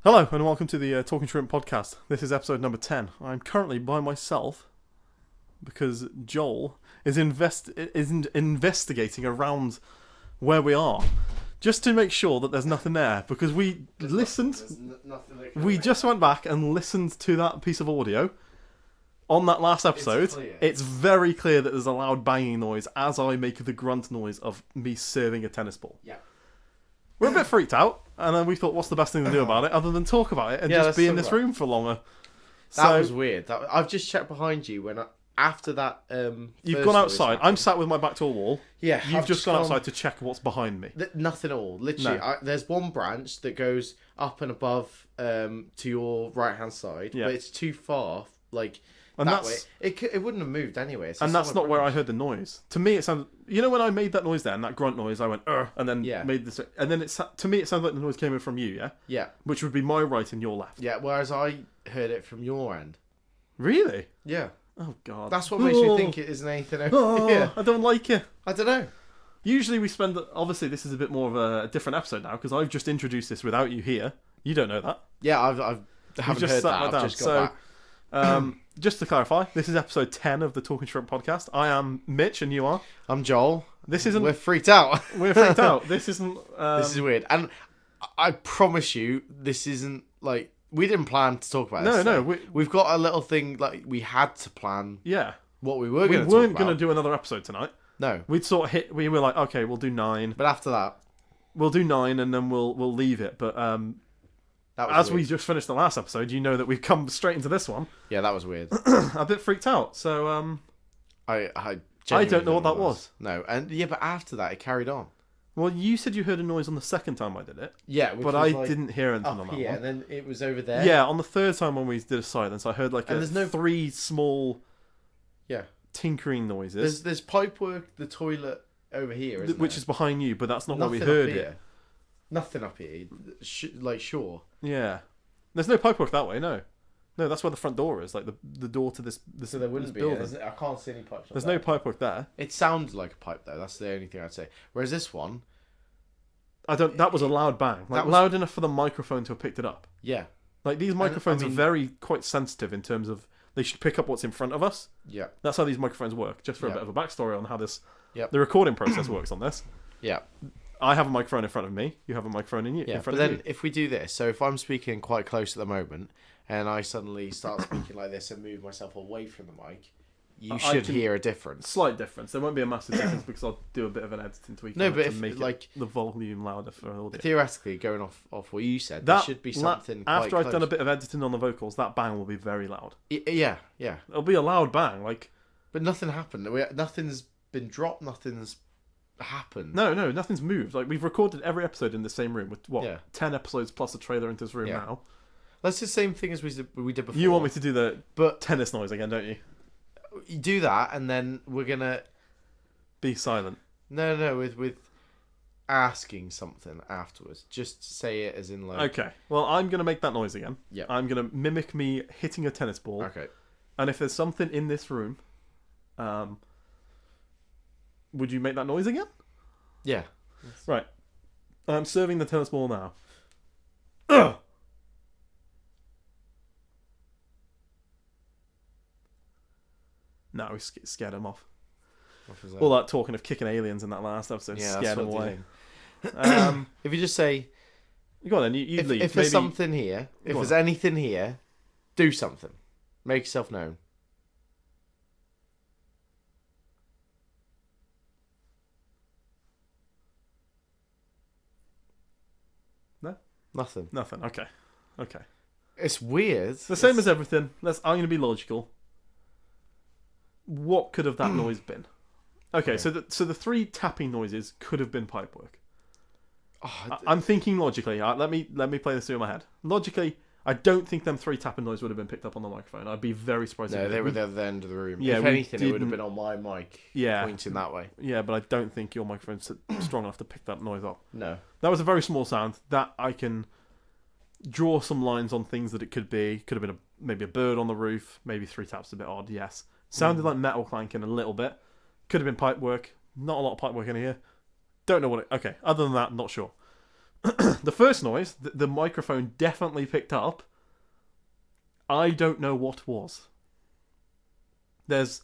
Hello and welcome to the Talking Shrimp podcast. This is episode number 10. I'm currently by myself because Joel is investigating around where we are just to make sure that there's nothing there because we listened. We just went back and listened to that piece of audio on that last episode. It's very clear that there's a loud banging noise as I make the grunt noise of me serving a tennis ball. Yeah. We're a bit freaked out, and then we thought, what's the best thing to do about it other than talk about it and just be in this room for longer? That was weird. I've just checked behind you after that. You've gone outside. I'm sat with my back to a wall. Yeah, You've just gone outside to check what's behind me. Nothing at all. Literally, No. there's one branch that goes up and above to your right hand side, but it's too far. And that that's, way, it wouldn't have moved anyway. And that's not where I heard the noise. To me, it sounded. You know, when I made that noise then, that grunt noise, I went, and then made this. And then to me, it sounded like the noise came in from you, yeah? Yeah. Which would be my right and your left. Yeah, whereas I heard it from your end. Really? Yeah. Oh, God. That's what makes me think it isn't anything over here. I don't like it. I don't know. Usually we spend. Obviously, this is a bit more of a different episode now because I've just introduced this without you here. You don't know that. Yeah, I haven't just heard sat that. right down. I've just got back. Just to clarify, this is episode 10 of the Talking Shrimp podcast. I am Mitch, and you are. I'm Joel. This isn't. We're freaked out. We're freaked out. This isn't. This is weird, and I promise you, this isn't like we didn't plan to talk about this. No. We've got a little thing like we had to plan. Yeah. What we were going to talk about. We weren't going to do another episode tonight. No. We'd sort of hit. We were like, okay, we'll do 9. But after that, we'll do 9, and then we'll leave it. But as we just finished the last episode, you know that we've come straight into this one. Yeah, that was weird. A bit freaked out. So I don't know what that was. No, and but after that, it carried on. Well, you said you heard a noise on the second time I did it. Yeah, but I didn't hear anything on that one. And then it was over there. Yeah, on the third time when we did a silence, I heard there's 3 small, tinkering noises. There's pipework, the toilet over here, which is behind you, but that's not where we Nothing heard up it. here. Nothing up here, sure. Yeah, there's no pipework that way. No, that's where the front door is, like the door to this. So there wouldn't be. Building. I can't see any pipes. There's no pipework there. It sounds like a pipe though. That's the only thing I'd say. Whereas this one, That was a loud bang, loud enough for the microphone to have picked it up. Yeah, like these microphones are quite sensitive in terms of they should pick up what's in front of us. Yeah, that's how these microphones work. Just for a bit of a backstory on how the recording process works on this. Yeah. I have a microphone in front of me. You have a microphone in front of you. But then if we do this, so if I'm speaking quite close at the moment, and I suddenly start speaking like this and move myself away from the mic, you should hear a difference. Slight difference. There won't be a massive difference because I'll do a bit of an editing tweak. No, but to make the volume louder for audio. Theoretically, going off what you said, there should be something. After I've done a bit of editing on the vocals, that bang will be very loud. Yeah. It'll be a loud bang, But nothing happened. Nothing's been dropped. Nothing's happened. No, nothing's moved. We've recorded every episode in the same room with 10 episodes plus a trailer into this room now. That's the same thing as we did before. You want me to do the tennis noise again, don't you? You do that, and then we're gonna be silent. No, with asking something afterwards. Just say it as in Okay. Well, I'm gonna make that noise again. Yeah. I'm gonna mimic me hitting a tennis ball. Okay. And if there's something in this room, would you make that noise again? Yeah. Right. I'm serving the tennis ball now. Ugh! No, we scared him off. All that talking of kicking aliens in that last episode scared him away. If you just say... Go on then, you leave. If there's something here, if there's anything here, do something. Make yourself known. No? Nothing. Okay. It's weird. The same as everything. I'm going to be logical. What could have that noise been? Okay, so the 3 tapping noises could have been pipework. I'm thinking logically. Let me play this through my head. Logically, I don't think them 3 tapping noises would have been picked up on the microphone. I'd be very surprised. No, they were at the other end of the room. Yeah, if anything, it would have been on my mic. Yeah, pointing that way. Yeah, but I don't think your microphone's strong enough to pick that noise up. No, that was a very small sound. That I can draw some lines on things that it could be. Could have been maybe a bird on the roof. Maybe 3 taps a bit odd. Yes, sounded like metal clanking a little bit. Could have been pipe work. Not a lot of pipe work in here. Don't know what it... Okay, other than that, not sure. the first noise, the microphone definitely picked up. I don't know what was. There's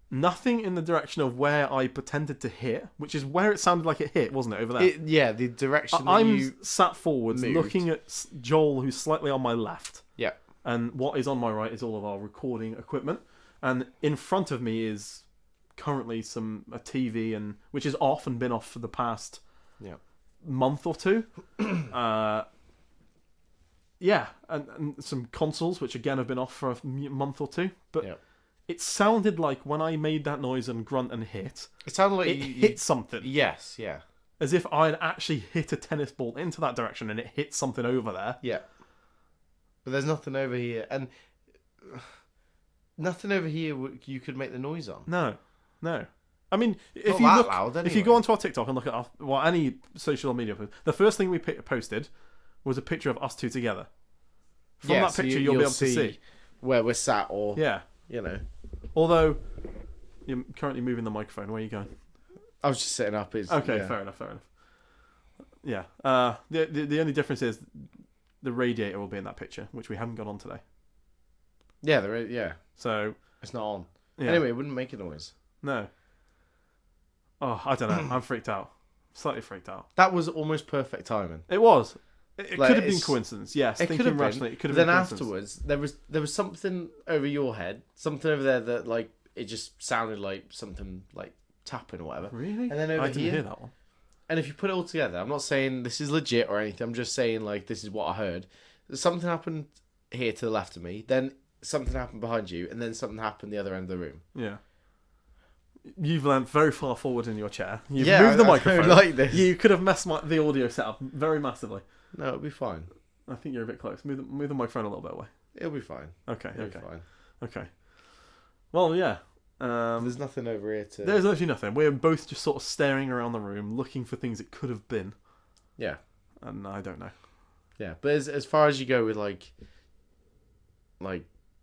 nothing in the direction of where I pretended to hit, which is where it sounded like it hit, wasn't it, over there? The direction that I'm you sat forwards moved. looking at Joel, who's slightly on my left. Yeah. And what is on my right is all of our recording equipment. And in front of me is currently a TV, and which is off and been off for the past month or two. And some consoles, which again have been off for a month or two. But it sounded like when I made that noise and grunt and hit, it sounded like it hit something. Yes, yeah. As if I had actually hit a tennis ball into that direction and it hit something over there. Yeah. But there's nothing over here. And nothing over here you could make the noise on. No. I mean, if you go onto our TikTok and look at any social media post, the first thing we posted was a picture of us two together. From that picture, you'll be able to see where we're sat, or Although you're currently moving the microphone, where are you going? I was just sitting up. Fair enough. Yeah. The only difference is the radiator will be in that picture, which we haven't got on today. Yeah, So it's not on. Yeah. Anyway, it wouldn't make a noise. No. Oh, I don't know. I'm freaked out. Slightly freaked out. That was almost perfect timing. It was. It could have been coincidence. Yes, it could have rationally, it could have been. Then afterwards, there was something over your head, something over there that like it just sounded like something like tapping or whatever. Really? And then over I didn't here, hear that one. And if you put it all together, I'm not saying this is legit or anything. I'm just saying like this is what I heard. Something happened here to the left of me, then something happened behind you, and then something happened the other end of the room. Yeah. You've leant very far forward in your chair. You've moved the microphone. Like this. You could have messed the audio setup very massively. No, it'll be fine. I think you're a bit close. Move the microphone a little bit away. It'll be fine. Okay. It'll be fine. Okay. Well, yeah. There's nothing over here to... There's actually nothing. We're both just sort of staring around the room, looking for things it could have been. Yeah. And I don't know. Yeah, but as far as you go with like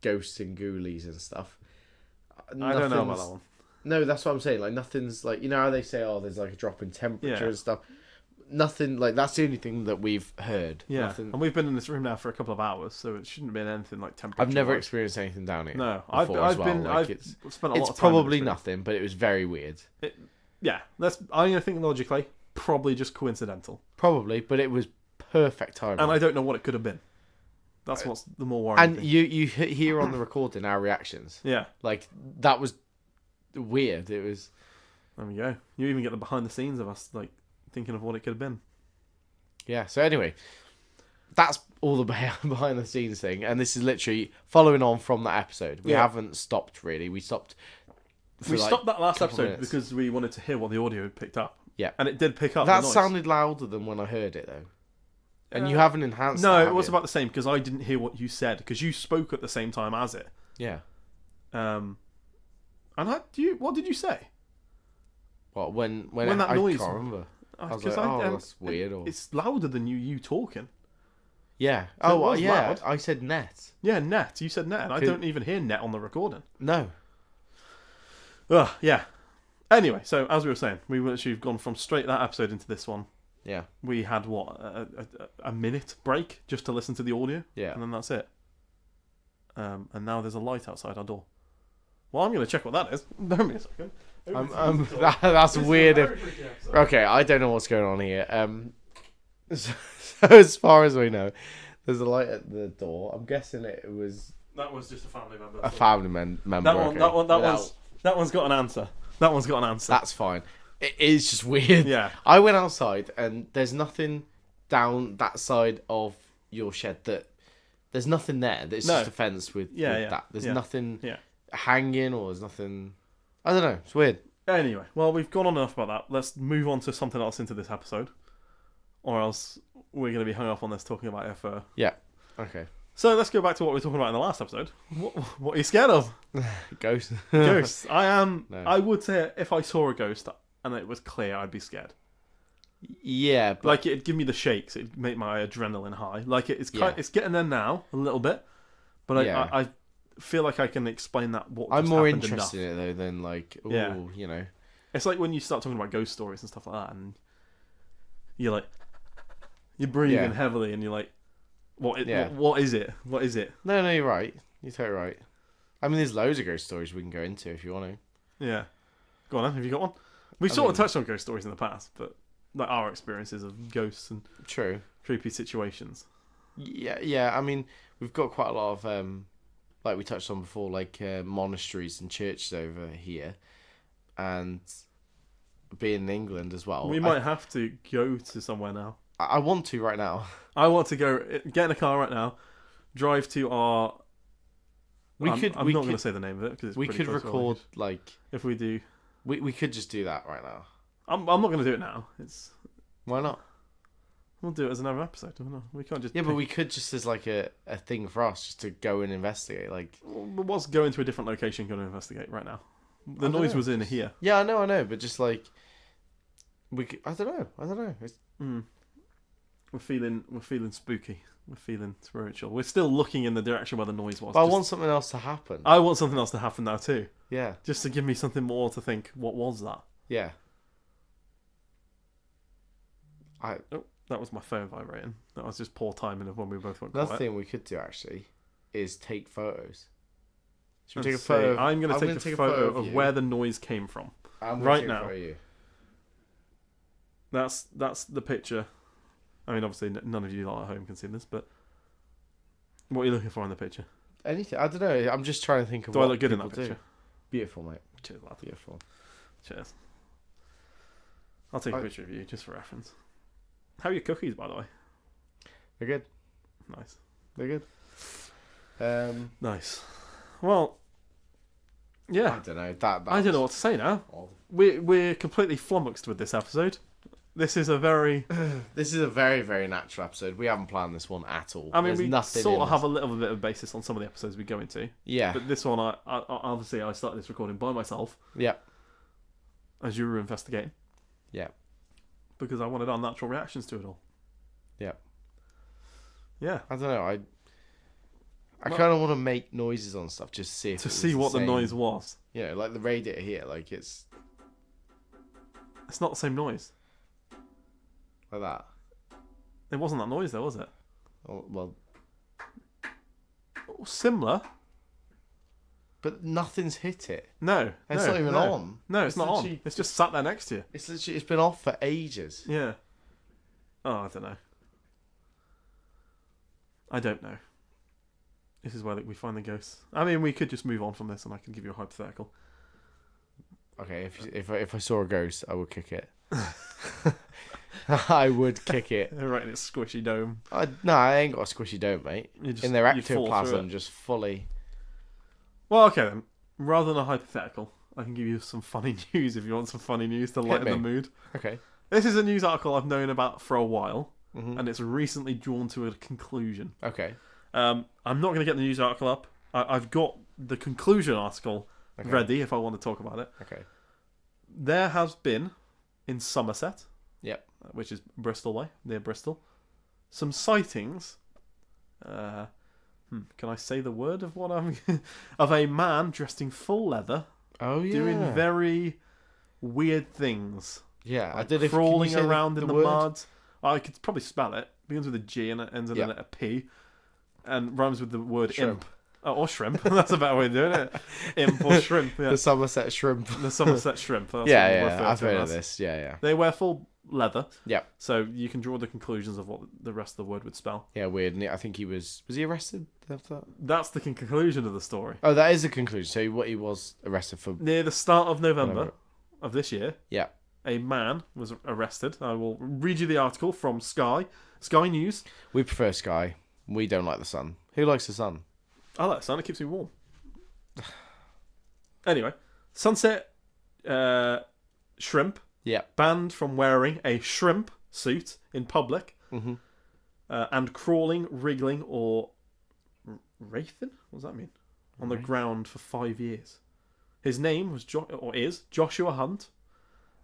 ghosts and ghoulies and stuff, I don't know about that one. No, that's what I'm saying. Like nothing's like, you know how they say, oh, there's like a drop in temperature and stuff. Nothing like that's the only thing that we've heard. Yeah, nothing... and we've been in this room now for a couple of hours, so it shouldn't have been anything like temperature. I've never experienced anything down here. No, I've spent a lot of time. It's probably nothing, but it was very weird. I'm gonna think logically, probably just coincidental. Probably, but it was perfect timing. And I don't know what it could have been. That's what's the more worrying thing. You hear on the recording our reactions. Yeah, like that was weird. It was. There we go. You even get the behind the scenes of us like thinking of what it could have been. Yeah. So anyway, that's all the behind the scenes thing, and this is literally following on from that episode. We haven't stopped really. We stopped. We stopped that last episode because we wanted to hear what the audio had picked up. Yeah, and it did pick up. That sounded louder than when I heard it though. And you haven't enhanced. No, it was about the same because I didn't hear what you said because you spoke at the same time as it. Yeah. And what did you say? What when that noise? I can't remember. I was like, that's weird. It's louder than you talking. Yeah. So loud. I said net. Yeah, net. You said net, and I don't even hear net on the recording. No. Yeah. Anyway, so as we were saying, we've actually gone from straight that episode into this one. Yeah. We had a minute break just to listen to the audio. Yeah. And then that's it. And now there's a light outside our door. Well, I'm going to check what that is. Bear with me a second. That's weird. Okay, I don't know what's going on here. So as far as we know, there's a light at the door. I'm guessing it was. That was just a family member. A family member. That one's got an answer. That one's got an answer. That's fine. It is just weird. Yeah. I went outside and there's nothing down that side of your shed there's nothing there. There's just a fence with that. There's nothing hanging or there's nothing. I don't know. It's weird. Anyway, well, we've gone on enough about that. Let's move on to something else into this episode, or else we're going to be hung up on this talking about it for. Yeah. Okay. So let's go back to what we were talking about in the last episode. What are you scared of? Ghosts. Ghosts. I am. No. I would say if I saw a ghost and it was clear, I'd be scared. Yeah, but... like it'd give me the shakes. It'd make my adrenaline high. Like it's getting there now a little bit, but I feel like I can explain that. I'm more interested in it though than like, you know. It's like when you start talking about ghost stories and stuff like that, and you're like, You're breathing heavily, and you're like, what is it? What is it? No, you're right. You're totally right. I mean, there's loads of ghost stories we can go into if you want to. Yeah. Go on then. Have you got one? We've sort of touched on ghost stories in the past, but like our experiences of ghosts and creepy situations. Yeah. I mean, we've got quite a lot of like we touched on before, like monasteries and churches over here, and being in England as well. We might have to go to somewhere now. I want to right now. I want to go get in a car right now, drive to our. I'm not going to say the name of it because we could record like if we do. We could just do that right now. I'm not going to do it now. Why not? We'll do it as another episode. We can't just. Yeah, but we could just as like a thing for us just to go and investigate. Like, what's going to a different location going to investigate right now? The noise was in here. Yeah, I know, but just like I don't know. We're feeling spooky. We're feeling spiritual. We're still looking in the direction where the noise was. But I want something else to happen. I want something else to happen now too. Yeah. Just to give me something more to think. What was that? Yeah. That was my phone vibrating. That was just poor timing of when we both went quiet. Another thing we could do actually is take photos. Should we take a photo? I'm going to take a photo of where the noise came from. Right now. That's the picture. I mean, obviously, none of you at home can see this, but what are you looking for in the picture? Anything. I don't know. I'm just trying to think of Do I look good in that picture? Beautiful, mate. Cheers, lad. Beautiful. Cheers. I'll take a picture of you just for reference. How are your cookies, by the way? They're good. Nice. They're good. Nice. Well, yeah. I don't know. I don't know what to say now. We're completely flummoxed with this episode. This is a very very natural episode. We haven't planned this one at all. I mean, we sort of have a little bit of basis on some of the episodes we go into. Yeah. But this one, I obviously I started this recording by myself. Yeah. As you were investigating. Yeah. Because I wanted our natural reactions to it all. Yeah. Yeah. I don't know. I kind of want to make noises on stuff just to see what the noise was. You know, like the radiator here, like it's not the same noise. Like that. It wasn't that noise though, was it? Oh, well, similar. But nothing's hit it. No. It's not even on. No, it's not on. It's just sat there next to you. It's been off for ages. Yeah. Oh, I don't know. I don't know. This is where we find the ghosts. I mean, we could just move on from this and I can give you a hypothetical. Okay, if I saw a ghost, I would kick it. I would kick it. Right in its squishy dome. No, I ain't got a squishy dome, mate. In their ectoplasm, just fully... Well, okay then. Rather than a hypothetical, I can give you some funny news if you want some funny news to lighten the mood. Okay. This is a news article I've known about for a while, and it's recently drawn to a conclusion. Okay. I'm not going to get the news article up. I've got the conclusion article ready if I want to talk about it. Okay. There has been, in Somerset, yep, which is Bristol way, near Bristol, some sightings. Can I say the word of what I'm... of a man dressed in full leather. Oh, yeah. Doing very weird things. Yeah, like I did. Crawling around in the mud. I could probably spell it. Begins with a G and it ends in a letter P. And rhymes with the word shrimp. Imp. Oh, or shrimp. That's a better way of doing it. Imp or shrimp. Yeah. The Somerset shrimp. The Somerset shrimp. That's I've heard of this. Yeah. They wear full leather. Yeah. So you can draw the conclusions of what the rest of the word would spell. Yeah, weird. And I think he was he arrested after that? That's the conclusion of the story. Oh, that is the conclusion. So what he was arrested for? Near the start of November of this year. Yeah. A man was arrested. I will read you the article from Sky News. We prefer Sky. We don't like the sun. Who likes the sun? I like the sun. It keeps me warm. Anyway, Sunset shrimp. Yeah. Banned from wearing a shrimp suit in public. Mm-hmm. And crawling, wriggling, or wraithing? What does that mean? On the ground for 5 years. His name was is Joshua Hunt,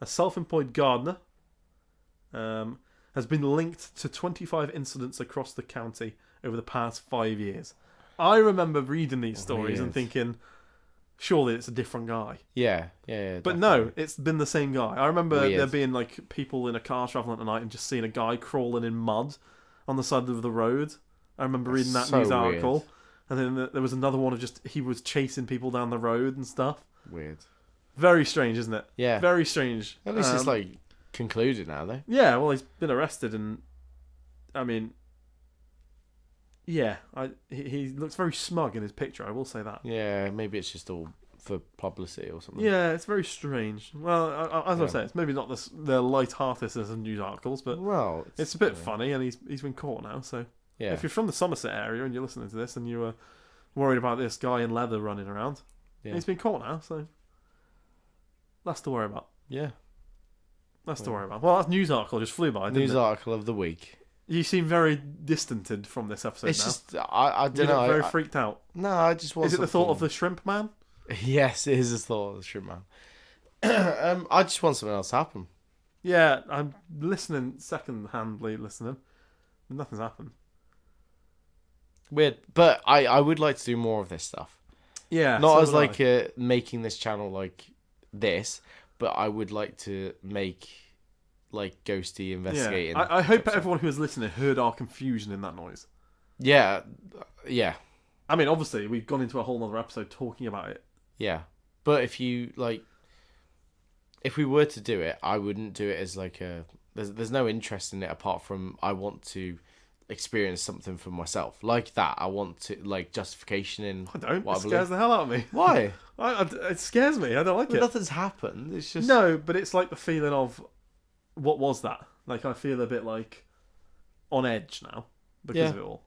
a self-employed gardener. Has been linked to 25 incidents across the county over the past 5 years. I remember reading these stories and thinking, surely it's a different guy. Yeah. But no, it's been the same guy. I remember there being like people in a car traveling at night and just seeing a guy crawling in mud on the side of the road. I remember reading that news article. And then there was another one of just he was chasing people down the road and stuff. Weird. Very strange, isn't it? Yeah. Very strange. At least it's like concluded now, though. Yeah, well, he's been arrested, and I mean, yeah, he looks very smug in his picture. I will say that. Yeah, maybe it's just all for publicity or something. Yeah, it's very strange. Well, as I say, it's maybe not the light-heartedness of news articles, but it's a bit funny, and he's been caught now. So if you're from the Somerset area and you're listening to this, and you were worried about this guy in leather running around, he's been caught now. So that's to worry about. Yeah. That's to worry about. Well, that news article just flew by, didn't it? News article of the week. You seem very distanted from this episode now. It's just, I don't know. Very freaked out. No, I just want Is it the thought of the shrimp man? Yes, it is the thought of the shrimp man. I just want something else to happen. Yeah, I'm listening, second-handly listening. Nothing's happened. Weird. But I would like to do more of this stuff. Yeah. Not as like making this channel like this, but I would like to make like ghosty investigating. Yeah. I hope everyone who is listening heard our confusion in that noise. Yeah. I mean, obviously, we've gone into a whole other episode talking about it. Yeah. But if we were to do it, I wouldn't do it as like there's no interest in it apart from I want to experience something for myself. Like that. I want to like justification in I don't. It scares the hell out of me. Why? It scares me. I don't like it. Nothing's happened. It's just No, but it's like the feeling of what was that? Like I feel a bit like on edge now because of it all.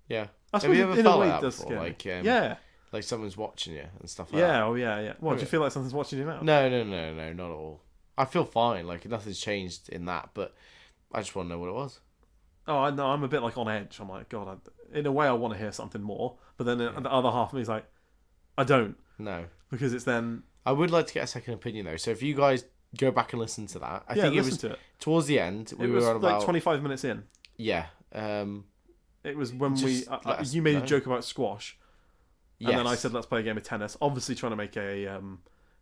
Yeah. I Have you ever felt like that does before? scare me. Like like someone's watching you and stuff like that. Yeah, yeah. What, do you feel like something's watching you now? No, not at all. I feel fine. Like nothing's changed in that, but I just want to know what it was. Oh, I know. I'm a bit like on edge. I'm like, God, in a way, I want to hear something more, but then the other half of me is like, I don't. No, because it's then. I would like to get a second opinion though. So if you guys go back and listen to that, I think it was towards the end. We were on about like 25 minutes in. Yeah. It was when you made a joke about squash, and then I said let's play a game of tennis. Obviously, trying to make a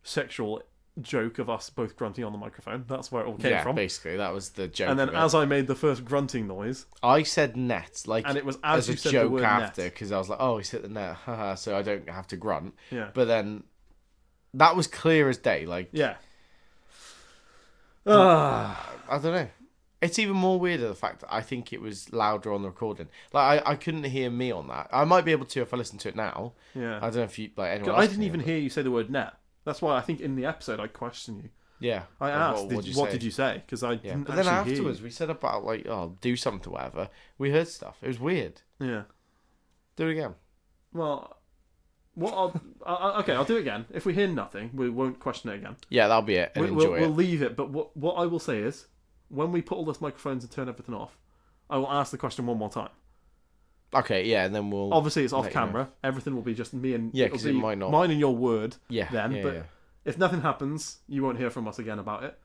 sexual joke of us both grunting on the microphone. That's where it all came from. Basically, that was the joke. And then as I made the first grunting noise, I said net, and it was as you a said joke the word after, net. because I was like, oh, he's hit the net, haha, so I don't have to grunt. Yeah. But then that was clear as day. Like, yeah. I don't know. It's even more weirder the fact that I think it was louder on the recording. Like I couldn't hear me on that. I might be able to if I listen to it now. Yeah. I don't know if you like anyone else. I didn't even hear you say the word net. That's why I think in the episode I questioned you. Yeah. I asked, what did you say? Because I didn't But then afterwards hear you. we said about like, oh, do something or whatever. We heard stuff. It was weird. Yeah. Do it again. Well, okay, I'll do it again. If we hear nothing, we won't question it again. Yeah, that'll be it. And we'll leave it. But what I will say is, when we put all those microphones and turn everything off, I will ask the question one more time. Okay, yeah, and then we'll... Obviously, it's off camera. Everything will be just me and... Yeah, because it might not... Mine and your word then. But if nothing happens, you won't hear from us again about it.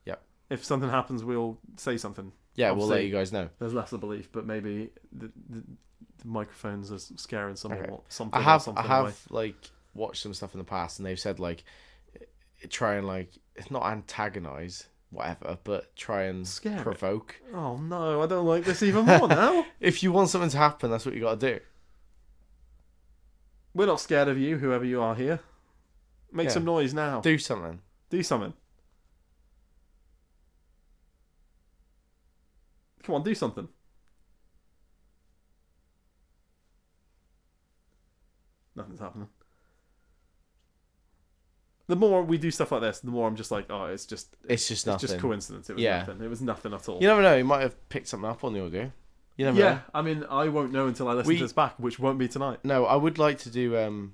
Yep. If something happens, we'll say something. Yeah, we'll let you guys know. There's less of belief, but maybe the microphones are scaring someone. Okay. Something. I have like watched some stuff in the past, and they've said like try and like not antagonize whatever, but try and provoke. Oh no, I don't like this even more now. If you want something to happen, that's what you got to do. We're not scared of you, whoever you are here. Make some noise now. Do something. Do something. Come on, do something. Nothing's happening. The more we do stuff like this, the more I'm just like, oh, it's just nothing. It's just coincidence. It was nothing. It was nothing at all. You never know. He might have picked something up on the audio. You never know. I mean, I won't know until I listen to this back, which won't be tonight. No, I would like to do.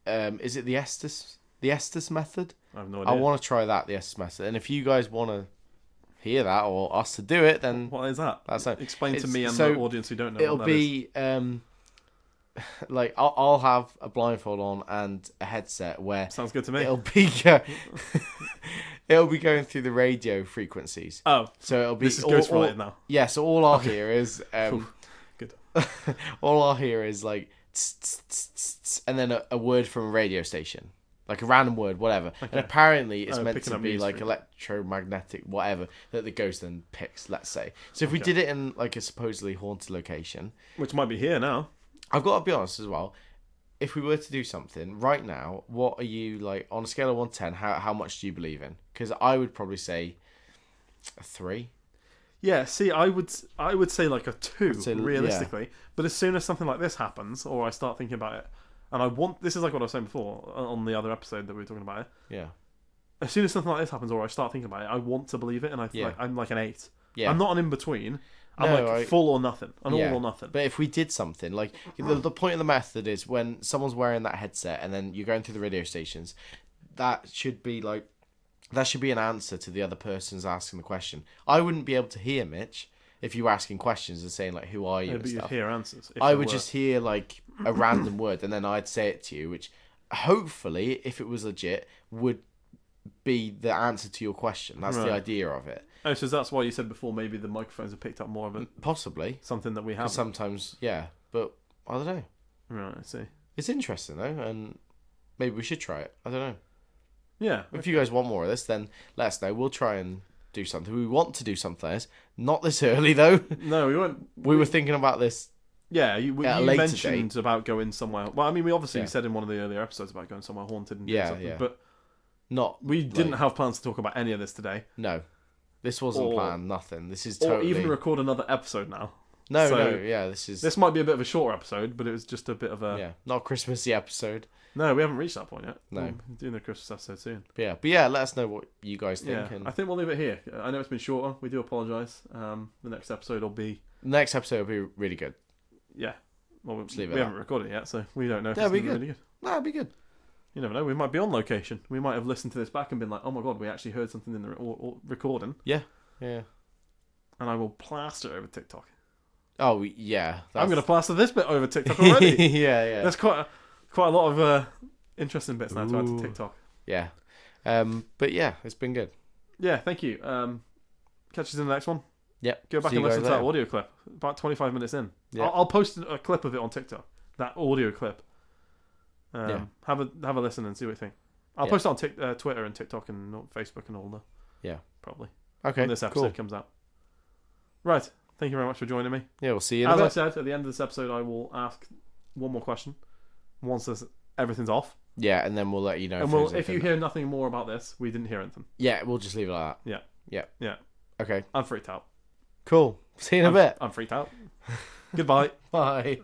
Is it the Estes method? I have no idea. I want to try that, the Estes method. And if you guys want to hear that or us to do it, then what is that? That's it. Explain to me and the audience who don't know. It'll be like I'll have a blindfold on and a headset where sounds good to me. It'll be it'll be going through the radio frequencies. Oh, so it'll be this is ghostwriting now. Yeah, so all I'll hear is good. all I'll hear is like and then a word from a radio station, like a random word, whatever. Okay. And apparently it's meant to be like electromagnetic, whatever, that the ghost then picks, let's say. So if we did it in like a supposedly haunted location, which might be here now, I've got to be honest as well. If we were to do something right now, what are you like on a scale of 1 to 10? How much do you believe in? Because I would probably say a 3. Yeah, see, I would say like a 2, realistically. Yeah. But as soon as something like this happens, or I start thinking about it, and this is like what I was saying before on the other episode that we were talking about it. Yeah. As soon as something like this happens, or I start thinking about it, I want to believe it, and I'm like an 8. Yeah. I'm not an in between. I'm full or nothing, all or nothing. But if we did something like the point of the method is when someone's wearing that headset, and then you're going through the radio stations, that should be an answer to the other person's asking the question. I wouldn't be able to hear Mitch if you were asking questions and saying like, "Who are you?" Yeah, but you'd hear answers. I would just hear like a random word, and then I'd say it to you, which hopefully, if it was legit, would be the answer to your question. That's the idea of it. Oh, so that's why you said before maybe the microphones have picked up more of it. Possibly something that we have. Sometimes, yeah, but I don't know. Right, I see. It's interesting though, and maybe we should try it. I don't know. Yeah. If you guys want more of this, then let us know. We'll try and do something. We want to do something like this. Not this early, though. No, we won't. We were thinking about this. Yeah, you mentioned about going somewhere. Well, I mean, we obviously said in one of the earlier episodes about going somewhere haunted and doing something. But we didn't have plans to talk about any of this today. No. This wasn't planned, nothing. This is totally... Or even record another episode now. This might be a bit of a shorter episode, but it was just a bit of a... Yeah, not a Christmassy episode. No, we haven't reached that point yet. No. We're doing the Christmas episode soon. But yeah, let us know what you guys think. Yeah, I think we'll leave it here. I know it's been shorter. We do apologise. The next episode will be... The next episode will be really good. Yeah. Well, we haven't recorded it yet, so we don't know if it's be good. Really good. No, it'll be good. You never know. We might be on location. We might have listened to this back and been like, oh my god, we actually heard something in the recording. Yeah. Yeah. And I will plaster over TikTok. Oh, yeah. I'm going to plaster this bit over TikTok already. Yeah. There's quite a lot of interesting bits now to add to TikTok. Yeah. But yeah, it's been good. Yeah, thank you. Catch us in the next one. Yep. Go back and listen to that audio clip. About 25 minutes in. Yep. I'll post a clip of it on TikTok. That audio clip. Have a listen and see what you think. I'll post it on Twitter and TikTok and Facebook and all that. Yeah. Probably. Okay. When this episode comes out. Right. Thank you very much for joining me. Yeah, we'll see you in a bit. As I said, at the end of this episode, I will ask one more question. Once everything's off. Yeah, and then we'll let you know. And if you hear nothing more about this, we didn't hear anything. Yeah, we'll just leave it like that. Yeah. Okay. I'm freaked out. Cool. See you in a bit. I'm freaked out. Goodbye. Bye.